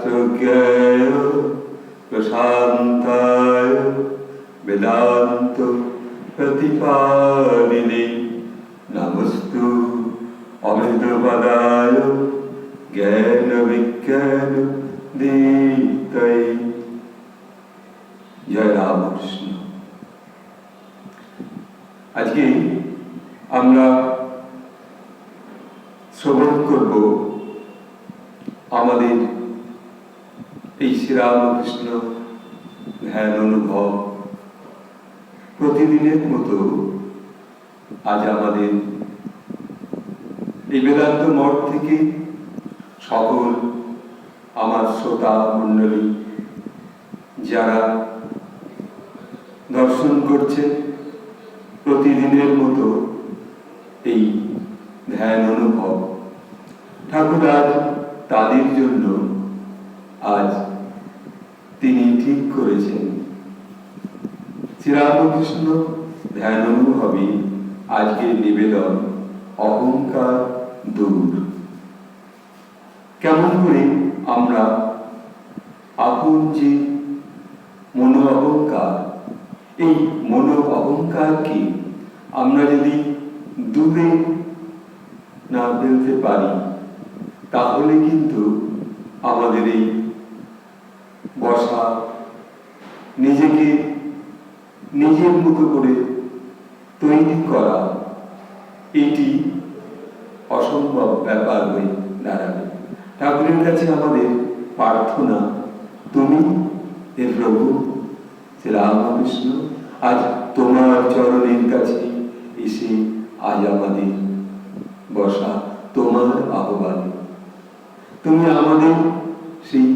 शास्त्रज्ञाय प्रशान्ताय वेदान्त प्रतिपादिने नमस्तु अमृतपदाय ज्ञान विज्ञान दीप्तये। जय रामकृष्ण। आज के আমরা শ্রবণ করব আমাদের এই শ্রীরামকৃষ্ণ ধ্যান অনুভব। প্রতিদিনের মতো আজ আমাদের এই বেদান্ত মঠ থেকে সকল আমার শ্রোতা মণ্ডলী যারা দর্শন করছে প্রতিদিনের মতো এই ধ্যান অনুভব, ঠাকুর আজ তাদের জন্য আজ তিনি ঠিক করেছেন শ্রীরামকৃষ্ণ ধ্যান অনুভবই আজকের নিবেদন অহংকার দূর। কেমন করে আমরা আপন যে মনো অহংকার, এই মনো অহংকারকে আমরা যদি দূরে না ফেলতে পারি তাহলে কিন্তু আমাদের এই বসা, নিজেকে নিজের মতো করে তৈরি করা, এটি অসম্ভব ব্যাপার হয়ে দাঁড়াবে। ঠাকুরের কাছে আমাদের প্রার্থনা, তুমি হে প্রভু শ্রীরামকৃষ্ণ আজ তোমার চরণের কাছে এসে আজ আমাদের বসা, তোমার আহ্বানে তুমি আমাদের সেই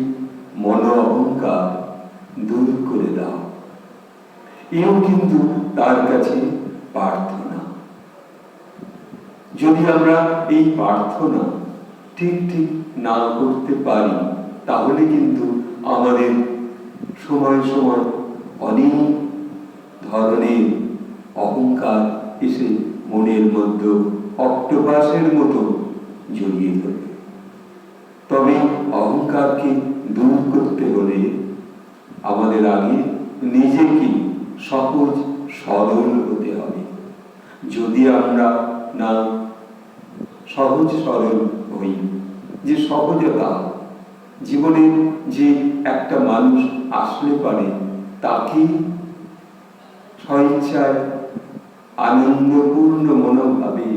মন অহংকার দূর করে দাও। এও কিন্তু তার কাছে প্রার্থনা। যদি আমরা এই প্রার্থনা ঠিক ঠিক না করতে পারি তাহলে কিন্তু আমাদের সময় সময় অনেক ধরনের অহংকার এসে মনের মধ্যে অক্টোপাসের মতো জড়িয়ে ধরবে। তবে অহংকারকে দূর করতে হলে আমাদের আগে নিজেকে সহজ সরল হতে হবে। যদি আমরা না সহজ সরল হই, যে সহজতা জীবনে যে একটা মানুষ আসলে পারে তাকে স্বেচ্ছায় আনন্দপূর্ণ মনোভাবে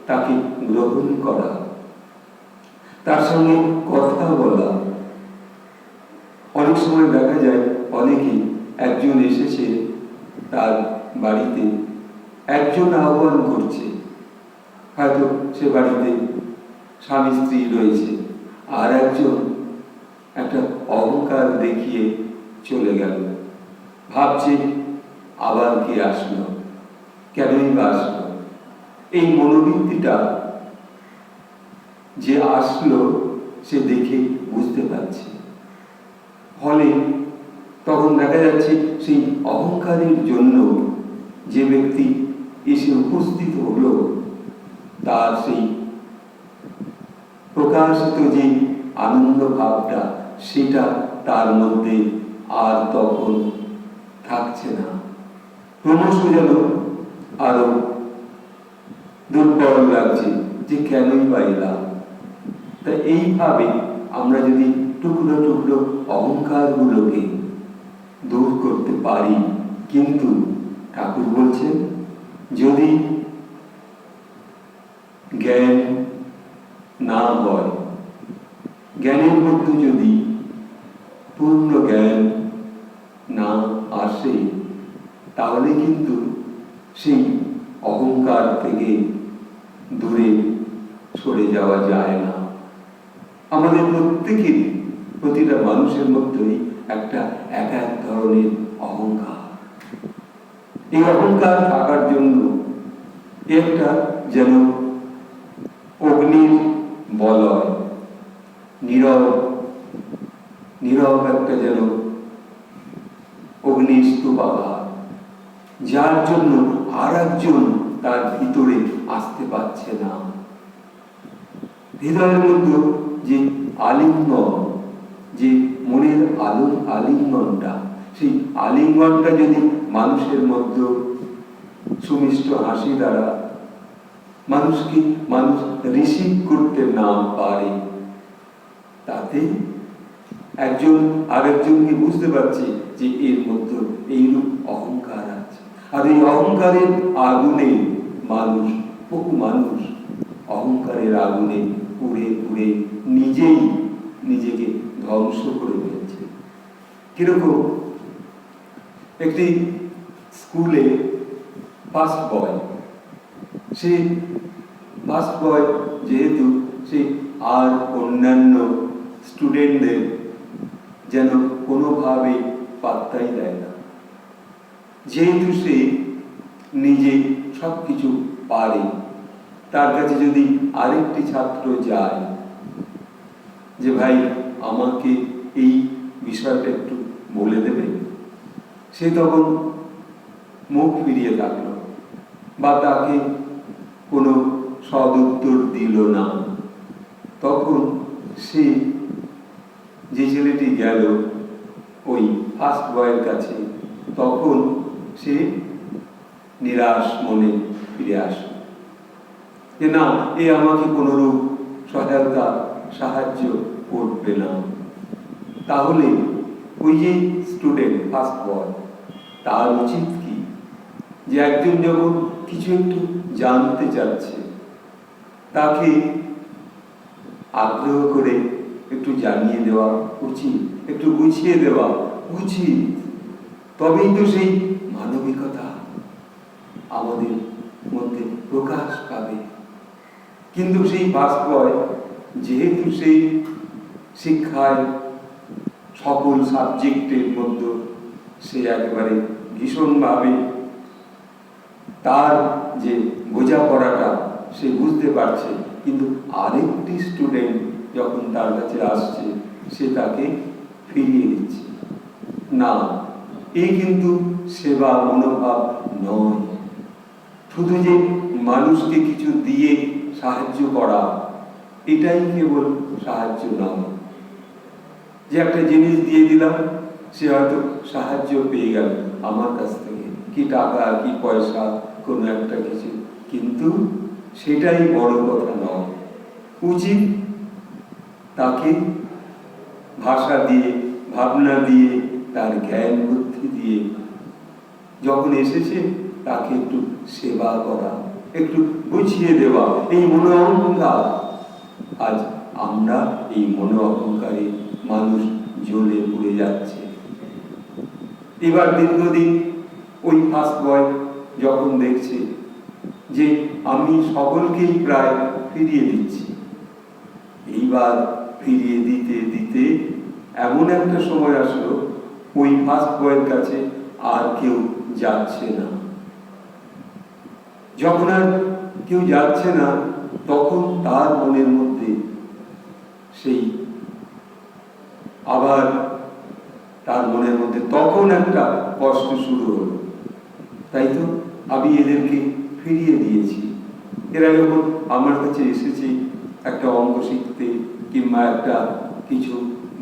তাকে গ্রহণ করা, তার সঙ্গে কথা বলা। অনেক সময় দেখা যায় অনেকে একজন এসেছে তার বাড়িতে, একজন আহ্বান করছে, হয়তো সে বাড়িতে স্বামী স্ত্রী রয়েছে, আর একজন একটা অহংকার দেখিয়ে চলে গেল, ভাবছে আবার কে আসলো, কেনই বা আসলো। এই মনোবৃত্তিটা যে আসলো সে দেখে বুঝতে পারছে, ফলে তখন দেখা যাচ্ছে সেই অহংকারের জন্য যে ব্যক্তি এসে উপস্থিত হলো তার সেই প্রকাশিত যে আনন্দ ভাবটা সেটা তার মধ্যে আর তখন থাকছে না, ক্রমশ যেন আরো দুর্বল লাগছে যে কেনই বা এলাম। তা এইভাবে আমরা যদি টুকরো টুকরো অহংকার গুলোকে দূর করতে পারি, কিন্তু ঠাকুর বলছেন যদি জ্ঞান না হয়, জ্ঞানের মধ্যে যদি পূর্ণ জ্ঞান না আসে তাহলে কিন্তু সেই অহংকার থেকে দূরে সরে যাওয়া যায় না। আমাদের প্রত্যেকেরই, প্রতিটা মানুষের মধ্যেই একটা এক এক ধরনের অহংকার। এই অহংকার থাকার জন্য একটা যেন অগ্নির বলয়, নীরব নীরব একটা যেন অগ্নিস্তূপাঘাত, যার জন্য আর একজন তার ভিতরে আসতে পারছে না। হৃদয়ের মধ্যে যে আলিঙ্গন যে মনের আলিঙ্গনটা, সেই আলিঙ্গনটা যদি মানুষের মধ্যে সুমিষ্ট হাসি দ্বারা মানুষকে মানুষ রিসিভ করতে না পারে, তাতে একজন আরেকজনকে বুঝতে পারছে যে এর মধ্যে এইরূপ অহংকার আছে। আর এই অহংকারের আগুনে বহু মানুষ অহংকারের আগুনে পুড়ে পুড়ে নিজেকে ধ্বংস করে ফেলছে। কিরকম, একটি স্কুলে ফার্স্ট বয় যেহেতু সে আর অন্যান্য স্টুডেন্টদের যেন কোনোভাবে পাত্তাই দেয় না, যেহেতু সে নিজে সবকিছু পারে। তার কাছে যদি আরেকটি ছাত্র যায় যে ভাই আমাকে এই বিষয়টা একটু বলে দেবে, সে তখন মুখ ফিরিয়ে থাকলো বা তাকে কোনো সদুত্তর দিল না। তখন সে, যে ছেলেটি গেল ওই ফার্স্ট বয়ের কাছে, তখন সে নিরাশ মনে ফিরে আসে যে না, এ আমাকে কোনোরূপ সহায়তা সাহায্য করবে না। তাহলে ওই যে স্টুডেন্ট ফার্স্ট বয়, তার উচিত কি, যে একজন যখন কিছু একটু জানতে চাচ্ছে তাকে আগ্রহ করে একটু জানিয়ে দেওয়া উচিত, একটু বুঝিয়ে দেওয়া উচিত। তবেই তো সেই মানবিকতা আমাদের মধ্যে প্রকাশ পাবে। কিন্তু সেই ফার্স্ট বয় যেহেতু সেই শিক্ষায় সকল সাবজেক্টের মধ্যে সে একেবারে ভীষণভাবে তার যে বোঝাপড়াটা সে বুঝতে পারছে, কিন্তু আরেকটি স্টুডেন্ট যখন তার কাছে আসছে সে তাকে ফিরিয়ে দিচ্ছে না। এই কিন্তু সেবা মনোভাব নয়। শুধু যে মানুষকে কিছু দিয়ে সাহায্য করা, এটাই কেবল সাহায্য নয়। যে একটা জিনিস দিয়ে দিলাম, সে হয়তো সাহায্য পেয়ে গেল আমার কাছ থেকে, কি টাকা কি পয়সা কোনো একটা কিছু, কিন্তু সেটাই বড় কথা নয়। উচিত তাকে ভাষা দিয়ে, ভাবনা দিয়ে, তার জ্ঞান বুদ্ধি দিয়ে যখন এসেছে তাকে একটু সেবা করা, একটু বুঝিয়ে দেওয়া। এই মনো অহংকার, আজ আমরা এই মনো অহংকারে মানুষ জ্বলে পুড়ে যাচ্ছে। এবার দীর্ঘদিন ওই ফার্স্ট বয় যখন দেখছে যে আমি সকলকেই প্রায় ফিরিয়ে দিচ্ছি, এইবার ফিরিয়ে দিতে দিতে এমন একটা সময় আসলো ওই ফার্স্ট বয়ের কাছে আর কেউ যাচ্ছে না। যখন আর কেউ যাচ্ছে না, তখন তার মনের মধ্যে সেই আবার তার মনের মধ্যে তখন একটা কষ্ট শুরু হলো। তাই তো আমি এদেরকে ফিরিয়ে দিয়েছি। এরা যখন আমার কাছে এসেছে একটা অঙ্ক শিখতে কিংবা একটা কিছু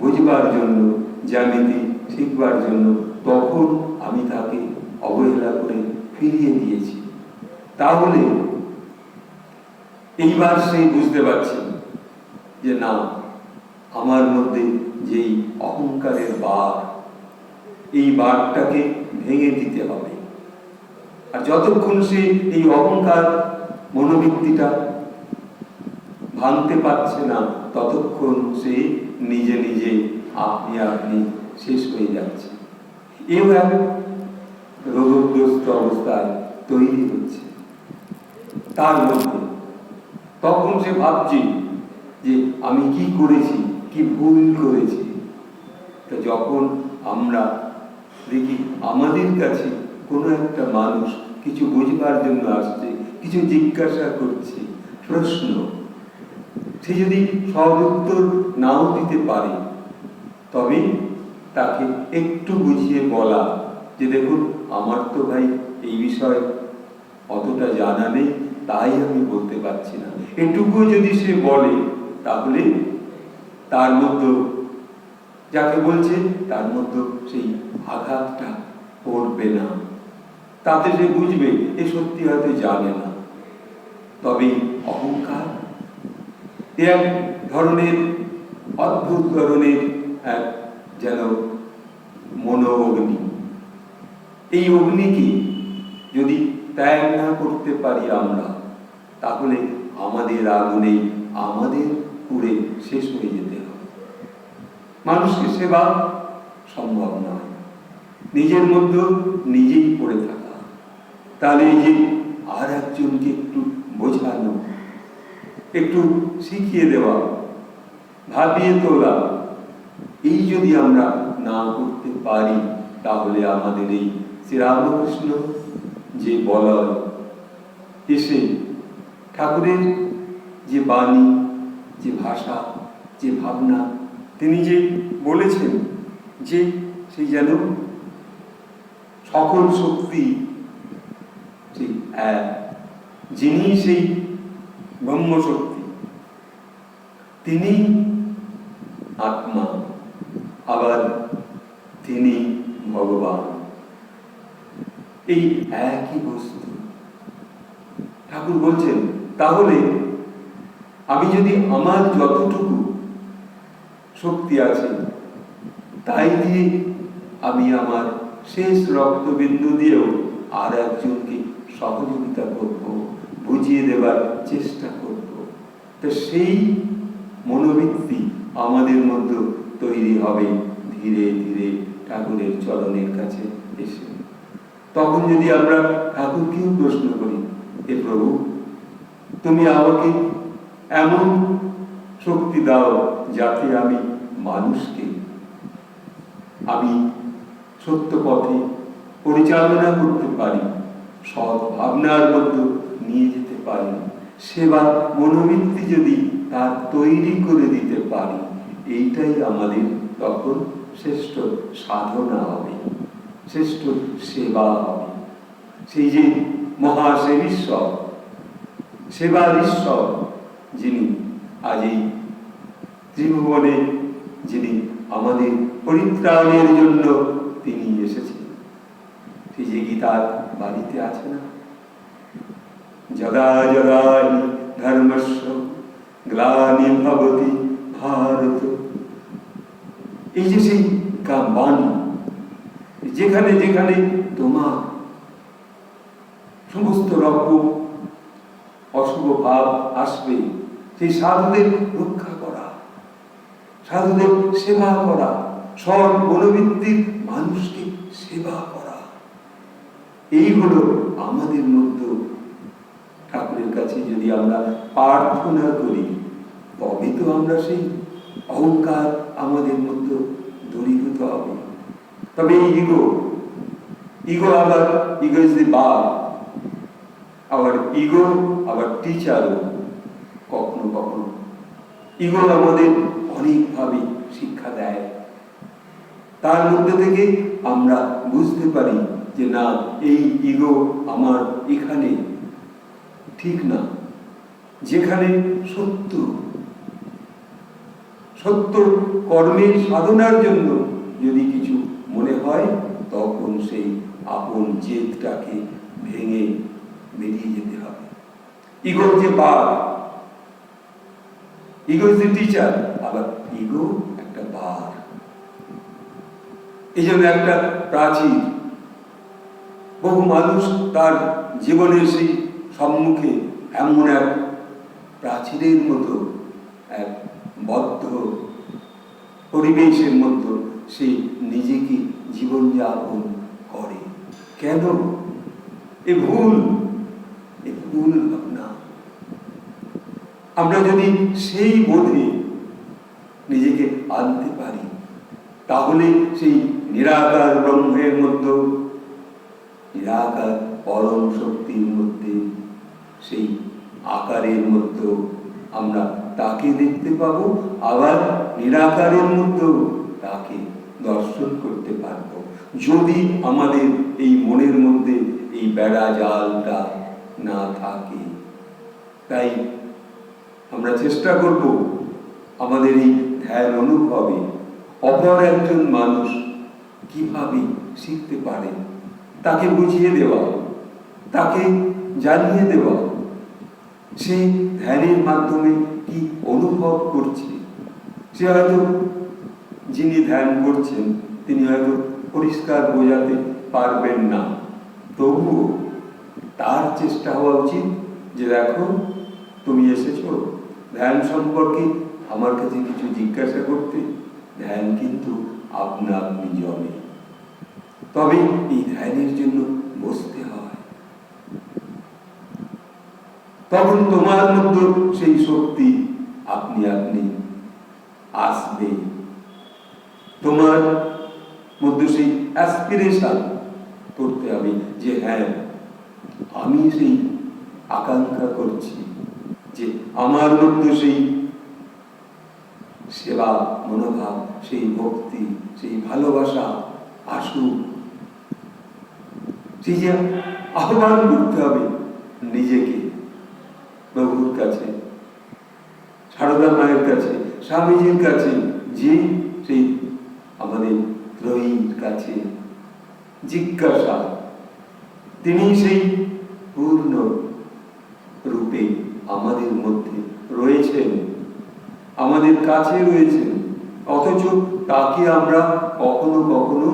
বুঝবার জন্য, জ্যামিতি শিখবার জন্য, তখন আমি তাকে অবহেলা করে ফিরিয়ে দিয়েছি। তাহলে এইবার সে বুঝতে পারছে যে না, আমার মধ্যে যেই অহংকারের বাঁধ, এই বাঁধটাকে ভেঙে দিতে হবে। আর যতক্ষণ সে এই অহংকার মনোবৃত্তিটা ভাঙতে পারছে না, ততক্ষণ সে নিজে নিজে আপনি শেষ হয়ে যাচ্ছে। এও এক রোগগ্রস্ত অবস্থায় তৈরি হচ্ছে তার মধ্যে। তখন সে ভাবছে যে আমি কি করেছি, কি ভুল করেছি। তা যখন আমরা দেখি আমাদের কাছে কোনো একটা মানুষ কিছু বুঝবার জন্য আসছে, কিছু জিজ্ঞাসা করছে, প্রশ্ন, সে যদি সহজ উত্তর নাও দিতে পারে, তবে তাকে একটু বুঝিয়ে বলা যে দেখুন, আমার তো ভাই এই বিষয়ে অতটা জানা নেই, তাই আমি বলতে পারছি না। এটুকু যদি সে বলে, তাহলে তার মধ্যে যাকে বলছে তার মধ্যে সেই আঘাতটা পড়বে না, তাতে সে বুঝবে এ সত্যি হয়তো জানে না। তবে অহংকার এক ধরনের অদ্ভুত ধরনের এক যেন মনো অগ্নি। এই অগ্নিকে যদি ত্যাগ না করতে পারি আমরা, তাহলে আমাদের আগুনে আমাদের পুড়ে শেষ হয়ে যেতে হবে। মানুষকে সেবা সম্ভব নয়, নিজের মধ্যে নিজেই পড়ে থাকা। তাহলে এই যে আর একজনকে একটু বোঝানো, একটু শিখিয়ে দেওয়া, ভাবিয়ে তোলা, এই যদি আমরা না করতে পারি, তাহলে আমাদের এই শ্রীরামকৃষ্ণ যে বলয় এসে ঠাকুরের যে বাণী, যে ভাষা, যে ভাবনা তিনি যে বলেছেন, যে সেই যেন সকল শক্তি সেই এক, যিনি সেই ব্রহ্মশক্তি, তিনি আত্মা, আবার তিনি ভগবান, এই একই বস্তু। ঠাকুর বলছেন, তাহলে আমি যদি আমার যতটুকু শক্তি আছে তাই দিয়ে আমি আমার শেষ রক্তবিন্দু দিয়েও আর একজনকে সহযোগিতা করব, বুঝিয়ে দেবার চেষ্টা করব, তো সেই মনোবৃত্তি আমাদের মধ্যে তৈরি হবে ধীরে ধীরে ঠাকুরের চরণের কাছে এসে। তখন যদি আমরা ঠাকুরকেও প্রশ্ন করি, হে প্রভু, তুমি আমাকে এমন শক্তি দাও যাতে আমি মানুষকে আমি সত্য পথে পরিচালনা করতে পারি, সৎ ভাবনার মধ্যে নিয়ে যেতে পারি, সেবার মনোবৃত্তি যদি তার তৈরি করে দিতে পারি, এইটাই আমাদের তখন শ্রেষ্ঠ সাধনা হবে, শ্রেষ্ঠ সেবা হবে। সেই যে মহাসেবীশ্বর, সেবার ঈশ্বর, যিনি আজ এই ত্রিভুবনে, যিনি আমাদের পরিত্রাণের জন্য তিনি এসেছেন। সেই যে গীতার বাড়িতে আছে না, যদা যদা হি ধর্মস্য গ্লানি ভবতি ভারত, এই যে সেই বাণী, যেখানে যেখানে তোমার সমস্ত রকম অশুভ ভাব আসবে, সেই সাধুদের রক্ষা করা, সাধুদের সেবা করা, সৎ মনোবৃত্তির মানুষকে সেবা করা, এই হলো আমাদের মধ্যে ঠাকুরের কাছে যদি আমরা প্রার্থনা করি, তবে তো আমরা সেই অহংকার আমাদের মধ্যে দূরীভূত হবে। তবে এই ইগো আবার ইগো ইজ দি বার, আবার ইগো আবার টিচারও কখনো কখনো ইগো আমাদের অনেকভাবে শিক্ষা দেয়। তার মধ্যে থেকে আমরা বুঝতে পারি যে না, এই ইগো আমার এখানে ঠিক না। যেখানে সত্য সত্য কর্মের সাধনার জন্য যদি কিছু মনে হয়, তখন সেই আপন জেদটাকে ভেঙে বেরিয়ে যেতে হবে। ইগোর যে বার, ইগো ইজ দ্য টিচার, আবার ইগো একটা বার। এই জন্য একটা প্রাচীর, বহু মানুষ তার জীবনের সেই সম্মুখে এমন এক প্রাচীরের মতো এক বদ্ধ পরিবেশের মধ্যে সে নিজেকে জীবনযাপন করে। কেন? এ ভুল ভাবনা। আমরা যদি সেই বোধে নিজেকে আনতে পারি, তাহলে সেই নিরাকার ব্রহ্মের মধ্যে, নিরাকার পরম শক্তির মধ্যে, সেই আকারের মধ্যে আমরা তাকে দেখতে পাবো, আবার নিরাকারের মধ্যেও তাকে দর্শন করতে পারবো, যদি আমাদের এই মনের মধ্যে এই বেড়া জালটা না থাকে। তাই আমরা চেষ্টা করব আমাদের এই ধ্যান অনুভবে অপর একজন মানুষ কিভাবে শিখতে পারে, তাকে বুঝিয়ে দেওয়া, তাকে জানিয়ে দেওয়া, সে ধ্যানের মাধ্যমে কি অনুভব করছে। সে হয়তো, যিনি ধ্যান করছেন তিনি হয়তো পরিষ্কার বোঝাতে পারবেন না, তবুও তার চেষ্টা হওয়া উচিত যে দেখো, তুমি এসেছো ধ্যান সম্পর্কে আমার কাছে কিছু জিজ্ঞাসা করতে, ধ্যান কিন্তু আপনা আপনি জমে। তবে এই ধ্যানের জন্য বসতে হয়, তখন তোমার মধ্যে সেই শক্তি আপনি আপনি আসবে, তোমার মধ্যে সেই অ্যাসপিরেশন করতে হবে যে হ্যাঁ, আমি সেই আকাঙ্ক্ষা করছি যে আমার মধ্যে সেই সেবা মনোভাব, সেই ভক্তি, সেই ভালোবাসা আসুক। সেই যে আহ্বান করতে হবে নিজেকে প্রভুর কাছে, সারদা মায়ের কাছে, স্বামীজির কাছে, যে সেই আমাদের ত্রয়ীর কাছে জিজ্ঞাসা, তিনি সেই পূর্ণ রূপে আমাদের মধ্যে রয়েছেন, আমাদের কাছে রয়েছেন, অথচ তাকে আমরা কখনো কখনো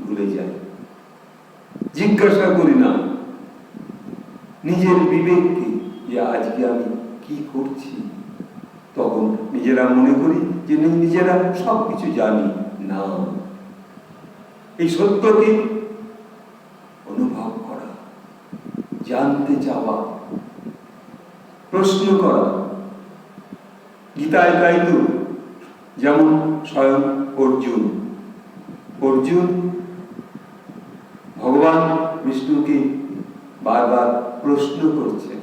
ভুলে যাই, জিজ্ঞাসা করি না নিজের বিবেককে যে আজকে আমি কি করছি। তখন নিজেরা মনে করি যে নিজেরা সবকিছু জানি না। এই সত্যকে অনুভব করা, জানতে চাওয়া, প্রশ্ন করা। গীতায় তাই তো, যেমন স্বয়ং অর্জুন ভগবান বিষ্ণুকে বারবার প্রশ্ন করছেন।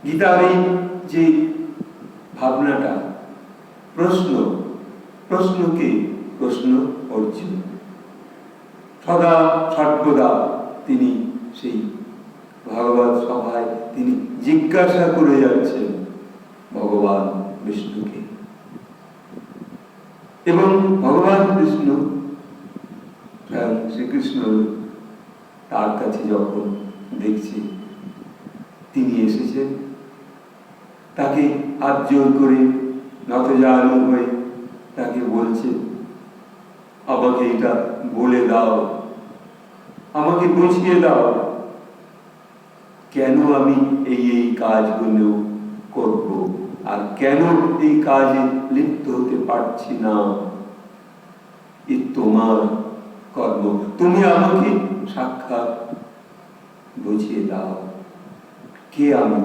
গীতার এই যে ভাবনাটা, প্রশ্নকে প্রশ্ন অর্জুন সদা সর্বদা তিনি সেই ভগবত সভায় তিনি জিজ্ঞাসা করে যাচ্ছেন ভগবান বিষ্ণুকে। এবং ভগবান বিষ্ণু শ্রীকৃষ্ণ তার কাছে যখন দেখছে তিনি এসেছেন, তাকে হাত জোর করে নতজানু হয়ে তাকে বলছে, আমাকে এটা বলে দাও, আমাকে বুঝিয়ে দাও, কেন আমি এই কাজগুলো করব, আর কেন এই কাজে লিপ্ত হতে পারছি না। এ তোমার কর্ম, তুমি আমাকে সাক্ষাৎ বুঝিয়ে দাও কে আমি।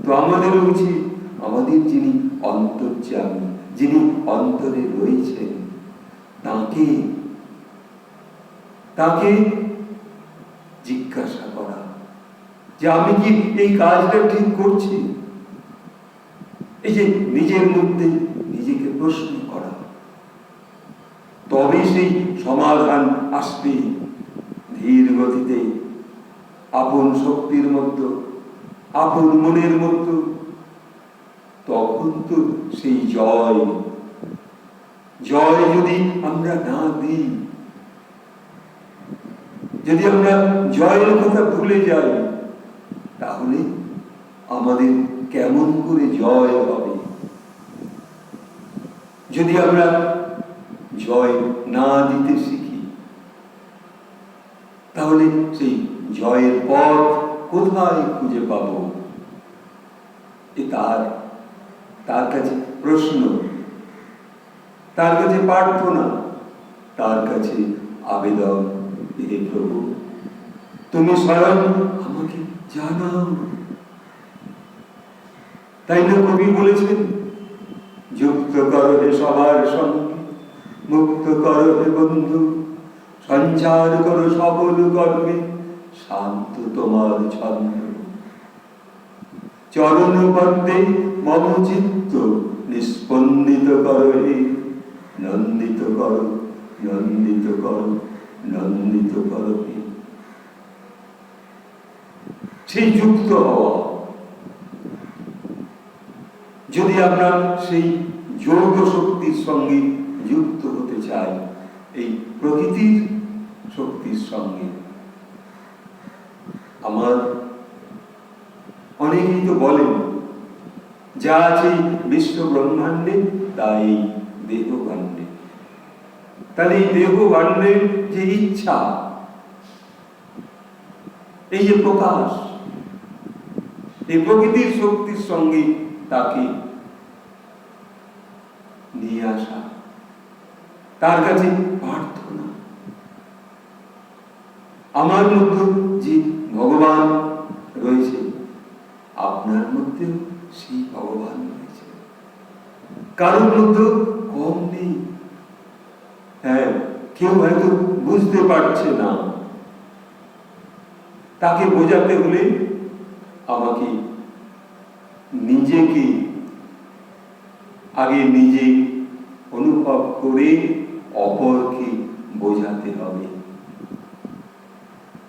তো আমাদের উচিত, আমাদের যিনি অন্তর্যামী, যিনি অন্তরে রয়েছেন, তাকে জিজ্ঞাসা করা যে আমি কি এই কাজটা ঠিক করছি। এই যে নিজের মধ্যে নিজেকে প্রশ্ন করা, তবে সেই সমাধান আসবে ধীর গতিতে, আপন শক্তির মধ্যে, আপন মনের মধ্যে। তখন তো সেই জয় যদি আমরা না দিই, যদি আমরা জয়ের কথা ভুলে যাই, তাহলে আমাদের কেমন করে জয় হবে। যদি আমরা জয় না দিতে শিখি, তাহলে সেই জয়ের পথ কোথায় খুঁজে পাব? এ তার কাছে প্রশ্ন, তার কাছে প্রার্থনা, তার কাছে আবেদন, হে প্রভু তুমি স্বয়ং আমাকে জানাও। তাই না কবি বলেছেন, যুক্ত করো হে সবার সঙ্গে, মুক্ত করো হে বন্ধু, সঞ্চার করো সকল কর্মে, শান্ত তোমার ছন্দ। চরণ পদ্মে মম চিত্ত নিস্পন্দিত করো হে, নন্দিত করো, নন্দিত করো, নন্দিত করো হে। সেই যুক্ত হওয়া, যদি আমরা সেই যৌগ শক্তির সঙ্গে যুক্ত হতে চাই, এই প্রকৃতির শক্তির সঙ্গে। আমার অনেকেই তো বলেন, যা আছে বিশ্ব ব্রহ্মাণ্ডে তাই দেহ ভাণ্ডে। তাহলে এই দেহ ভাণ্ডের যে ইচ্ছা, এই যে প্রকাশ, এই প্রকৃতির শক্তির সঙ্গে তাকে নিয়ে আসা, তার কাছে প্রার্থনা। আমার মধ্যে যে ভগবান রয়েছে, আপনার মধ্যেও সেই ভগবান রয়েছে, কারোর মধ্যে কম নেই। হ্যাঁ, কেউ হয়তো বুঝতে পারছে না, তাকে বোঝাতে হলে আমাকে নিজেকে আগে নিজে অনুভব করে অপরকে বোঝাতে হবে।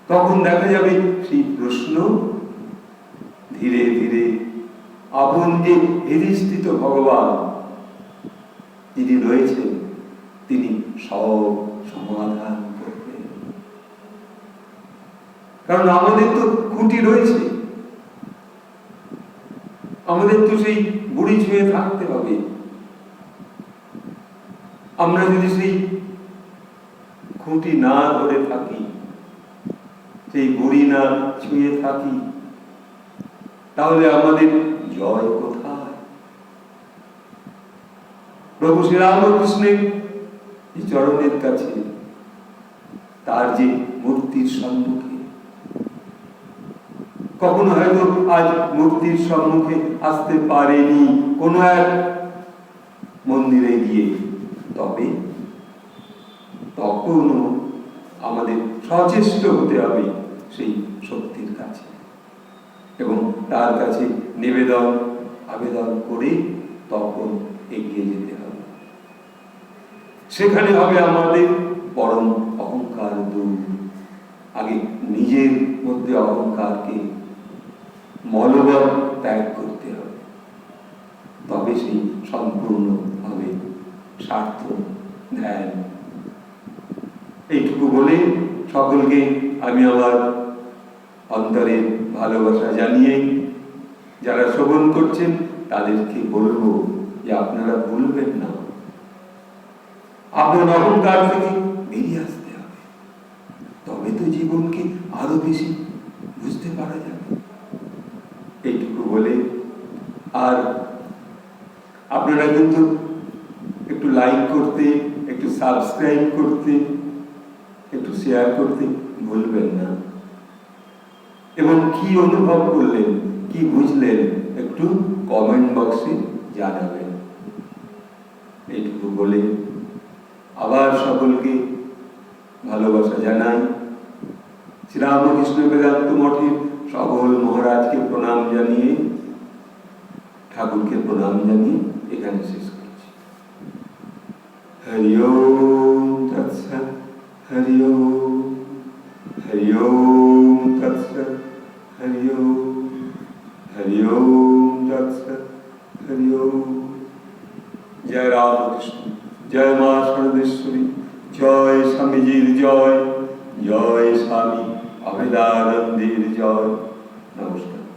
তখন দেখা যাবে সেই প্রশ্ন ধীরে ধীরে আপন যে হৃদয়স্থিত ভগবান যিনি রয়েছেন, তিনি সব সমাধান করবেন। কারণ আমাদের তো খুঁটি রয়েছে, আমাদের তো সেই বুড়ি ছুঁয়ে থাকতে হবে। আমরা যদি সেই খুঁটি না ধরে থাকি, সেই বুড়ি না ছুঁয়ে থাকি, তাহলে আমাদের জয় কোথায়? প্রভু শ্রীরামকৃষ্ণের চরণের কাছে, তার যে মূর্তির সম্মুখে, কখনো হয়তো আজ মূর্তির সম্মুখে আসতে পারেনি কোন এক মন্দিরে গিয়ে, তবে তখনও আমাদের সচেষ্ট হতে হবে সেই শক্তির কাছে, এবং তার কাছে নিবেদন আবেদন করে তখন এগিয়ে যেতে হবে। সেখানে হবে আমাদের পরম অহংকার দূর। আগে নিজের মধ্যে অহংকারকে মনোবল ত্যাগ করতে হবে, তবে সেই সম্পূর্ণ হবে সার্থক ধ্যান। এইটুকু বলে সকলকে আমি আমার অন্তরের ভালোবাসা জানিয়ে, যারা শ্রবণ করছেন তাদেরকে বলবো যে আপনারা ভুলবেন না, আপনার অহংকার থেকে বেরিয়ে আসতে হবে, তবে তো জীবনকে আরো বেশি বুঝতে পারা যাবে। এইটুকু বলে, আর আপনারা কিন্তু একটু লাইক করতে, একটু সাবস্ক্রাইব করতে, একটু শেয়ার করতে ভুলবেন না, এবং কি অনুভব করলেন, কি বুঝলেন, একটু কমেন্ট বক্সে জানাবেন। এইটুকু বলে আবার সকলকে ভালোবাসা জানাই। শ্রীরামকৃষ্ণ বেদান্ত মঠের সকল মহারাজকে প্রণাম জানিয়ে, ঠাকুরকে প্রণাম জানিয়ে এখানে শেষ করছি। হরি ওম তৎসৎ, হরি ওম, হরি ওম তৎসৎ, হরি ওম, হরি ওম তৎসৎ, হরি ওম। জয় রামকৃষ্ণ, জয় মা সরদেশ্বরী, জয় স্বামীজির জয়, জয় স্বামী অভেদানন্দের জয়।